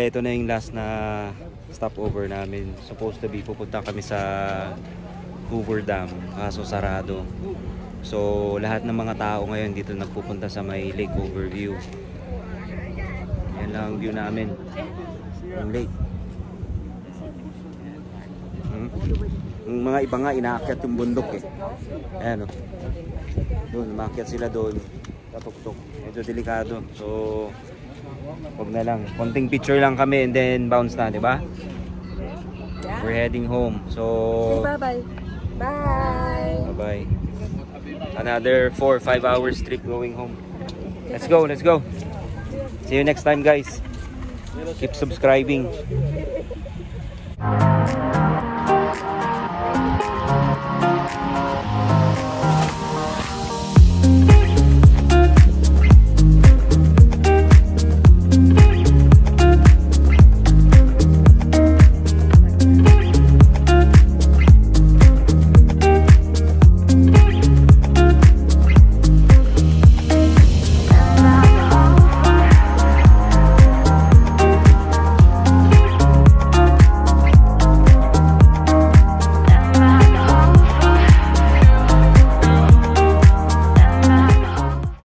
Bale, ito na yung last na stopover namin. Supposed to be pupunta kami sa Hoover Dam, kaso sarado. So lahat ng mga tao ngayon dito nagpupunta sa may lake overview. Yan lang ang view namin, yung lake. Yung mga iba nga inaakyat yung bundok eh. Ayan o, doon maakyat sila doon, tatuktok, medyo delikado. So wag na lang, konting picture lang kami and then bounce na, diba? We're heading home. So bye-bye. Bye. Bye-bye. Another 4-5 hours trip going home. Let's go, let's go. See you next time, guys. Keep subscribing.